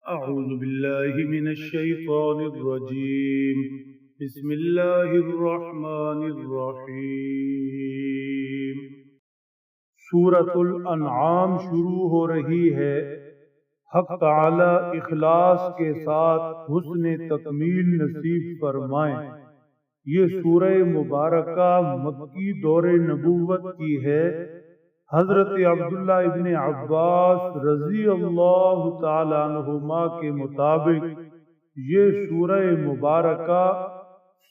أعوذ بالله من الشيطان الرجيم بسم الله الرحمن الرحيم سورة الانعام شروع ہو رہی ہے۔ حق تعالی اخلاص کے ساتھ حسن تکمیل نصیب فرمائیں۔ یہ سورہ مبارکہ مکی دور نبوت کی ہے۔ حضرت عبداللہ ابن عباس رضی اللہ تعالی عنہما کے مطابق یہ سورہ مبارکہ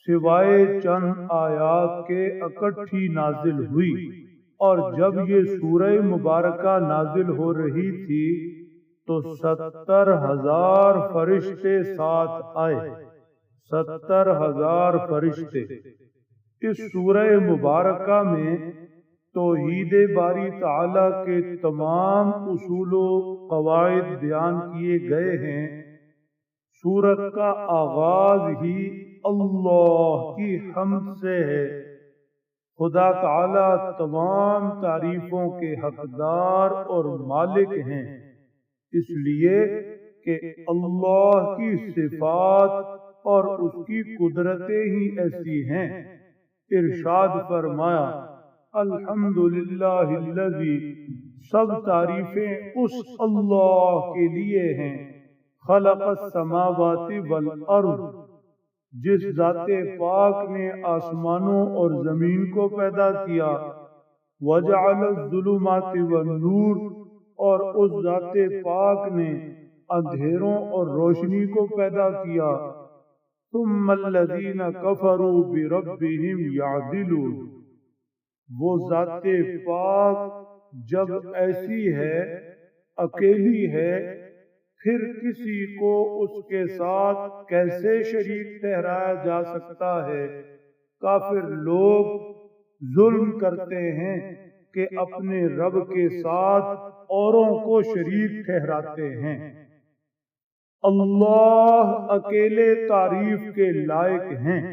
سوائے چند آیات کے اکٹھی نازل ہوئی، اور جب یہ سورہ مبارکہ نازل ہو رہی تھی تو 70,000 فرشتے ساتھ آئے۔ 70,000 فرشتے۔ اس سورہ مبارکہ میں توحید باری تعالیٰ کے تمام اصول و قواعد بیان کیے گئے ہیں۔ سورت کا آغاز ہی اللہ کی حمد سے ہے۔ خدا تعالیٰ تمام تعریفوں کے حقدار اور مالک ہیں، اس لیے کہ اللہ کی صفات اور اس کی قدرتیں ہی ایسی ہیں۔ ارشاد فرمایا، الحمدللہ الذی، سب تعریفیں اس اللہ کے لیے ہیں، خلق السماوات والارض، جس ذات پاک نے آسمانوں اور زمین کو پیدا کیا، وجعل الظلمات والنور، اور اس ذات پاک نے اندھیروں اور روشنی کو پیدا کیا، ثم الذین کفروا بربہم یعدلون، وہ ذات پاک جب ایسی ہے، اکیلی ہے، پھر کسی کو اس کے ساتھ کیسے شریک ٹھہرایا جا سکتا ہے؟ کافر لوگ ظلم کرتے ہیں کہ اپنے رب کے ساتھ اوروں کو شریک ٹھہراتے ہیں۔ اللہ اکیلے تعریف کے لائق ہیں۔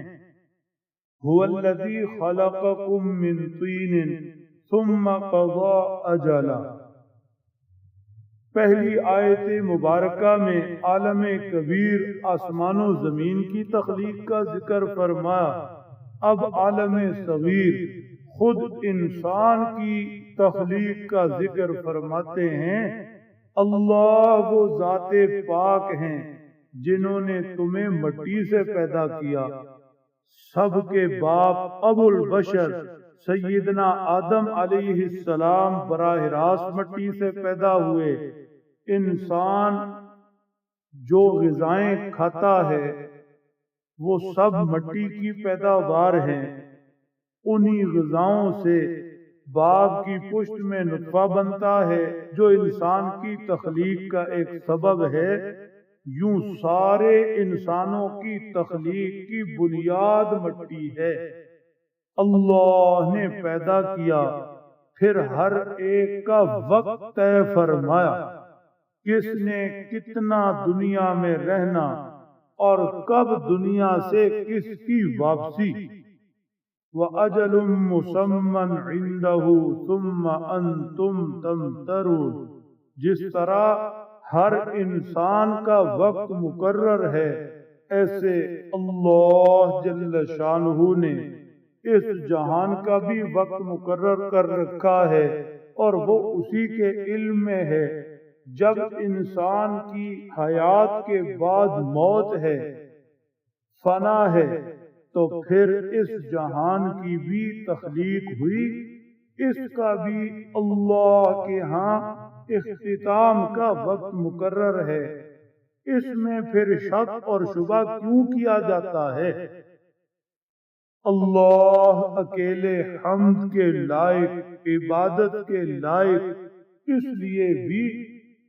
هو الذی خلقکم من طین ثم قضى اجلا۔ پہلی آیت مبارکہ میں عالم کبیر آسمان و زمین کی تخلیق کا ذکر فرمایا۔ اب عالم صغیر خود انسان کی تخلیق کا ذکر فرماتے ہیں۔ اللہ وہ ذات پاک ہیں جنہوں نے تمہیں مٹی سے پیدا کیا۔ سب کے باپ ابو البشر سیدنا آدم علیہ السلام براہ راست مٹی سے پیدا ہوئے۔ انسان جو غذائیں کھاتا ہے وہ سب مٹی کی پیداوار ہیں۔ انہی غذاؤں سے باپ کی پشت میں نطفہ بنتا ہے جو انسان کی تخلیق کا ایک سبب ہے۔ یوں سارے انسانوں کی تخلیق کی بنیاد مٹی ہے۔ اللہ نے پیدا کیا، پھر ہر ایک کا وقت طے فرمایا، کس نے کتنا دنیا میں رہنا اور کب دنیا سے کس کی واپسی۔ وَأَجَلٌ مُّسَمًّى عِندَهُ ثُمَّ أَنتُمْ تَمْتَرُونَ، جس طرح ہر انسان کا وقت مقرر ہے، ایسے اللہ جل شانہ نے اس جہان کا بھی وقت مقرر کر رکھا ہے، اور وہ اسی کے علم میں ہے۔ جب انسان کی حیات کے بعد موت ہے، فنا ہے، تو پھر اس جہان کی بھی تخلیق ہوئی، اس کا بھی اللہ کے ہاں اختتام کا وقت مقرر ہے۔ اس میں پھر شک اور شبہ کیوں کیا جاتا ہے؟ اللہ اکیلے حمد کے لائق، عبادت کے لائق اس لیے بھی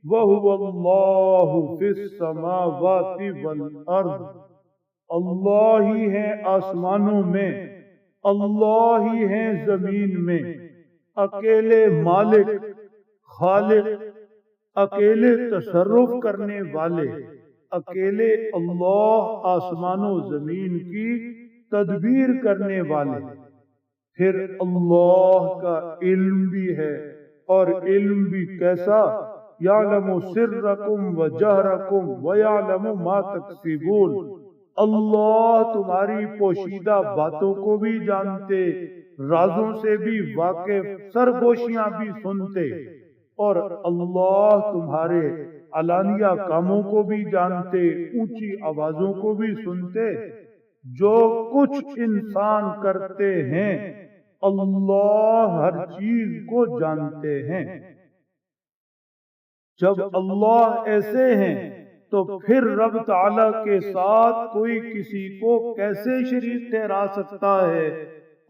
وَهُوَ اللَّهُ فِي السَّمَاوَاتِ وَالْأَرْضِ، اللہ ہی ہیں آسمانوں میں، اللہ ہی ہیں زمین میں، اکیلے مالک، خالق، اکیلے تصرف کرنے والے، اکیلے اللہ آسمان و زمین کی تدبیر کرنے والے۔ پھر اللہ کا علم بھی ہے، اور علم بھی کیسا؟ یعلم سرکم و جہرکم و یعلم ما تکسبون، اللہ تمہاری پوشیدہ باتوں کو بھی جانتے، رازوں سے بھی واقف، سرگوشیاں بھی سنتے، اور اللہ تمہارے علانیہ کاموں کو بھی جانتے، اونچی آوازوں کو بھی سنتے، جو کچھ انسان کرتے ہیں اللہ ہر چیز کو جانتے ہیں۔ جب اللہ ایسے ہیں تو پھر رب تعالی کے ساتھ کوئی کسی کو کیسے شریک ٹھہرا سکتا ہے،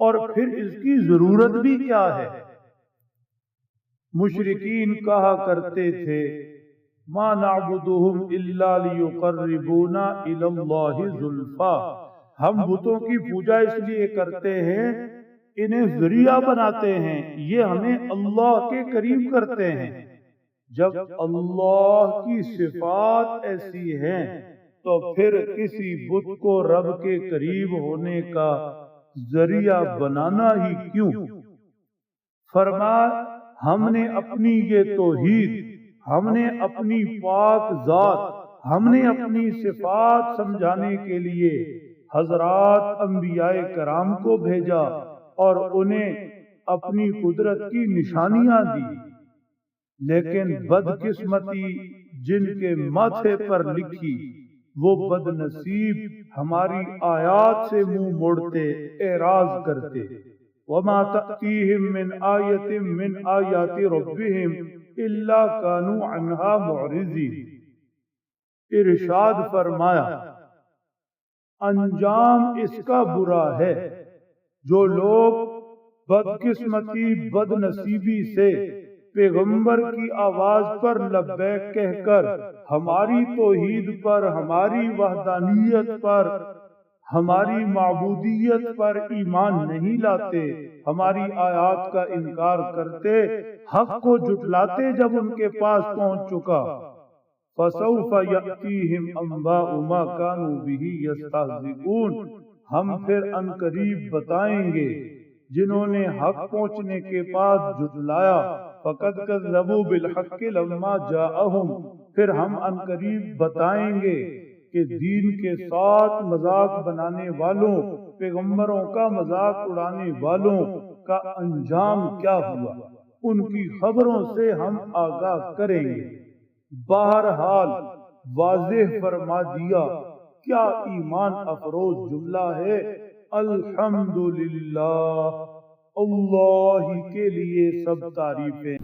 اور پھر اس کی ضرورت بھی کیا ہے؟ مشرکین کہا کرتے تھے ما نعبدہم الا لیقربونا الی اللہ زلفا، ہم بتوں کی پوجا اس لیے کرتے ہیں، انہیں ذریعہ بناتے ہیں، یہ ہمیں اللہ کے قریب کرتے ہیں۔ جب اللہ کی صفات ایسی ہیں تو پھر کسی بت کو رب کے قریب ہونے کا ذریعہ بنانا ہی کیوں؟ فرمایا ہم نے اپنی یہ توحید، ہم نے اپنی پاک ذات، ہم نے اپنی صفات سمجھانے کے لیے حضرات انبیاء کرام کو بھیجا اور انہیں اپنی قدرت کی نشانیاں دی، لیکن بدقسمتی جن کے ماتھے پر لکھی وہ بد نصیب ہماری آیات سے منہ موڑتے، اعراض کرتے۔ وما تأتيهم من آية من آيات ربهم إلا كانوا عنها معرضين۔ ارشاد فرمایا انجام اس کا برا ہے، جو لوگ بدقسمتی بد نصیبی سے پیغمبر کی آواز پر لبیک کہہ کر ہماری توحید پر، ہماری وحدانیت پر، ہماری معبودیت پر ایمان نہیں لاتے، ہماری آیات کا انکار کرتے، حق کو جھٹلاتے جب ان کے پاس پہنچ چکا۔ فَسَوْفَ يَأْتِيهِمْ أَنْبَاءُ مَا كَانُوا بِهِ يَسْتَهْزِئُونَ، ہم پھر عنقریب بتائیں گے جنہوں نے حق پہنچنے کے بعد جھٹلایا، فَقَدْ كَذَّبُوا بِالْحَقِّ لَمَّا جَاءَهُمْ، پھر ہم عنقریب بتائیں گے کہ دین کے ساتھ مذاق بنانے والوں، پیغمبروں کا مذاق اڑانے والوں کا انجام کیا ہوا، ان کی خبروں سے ہم آگاہ کریں گے۔ بہرحال واضح فرما دیا کیا ایمان افروز جملہ ہے، الحمدللہ، اللہ کے لیے سب تعریفیں۔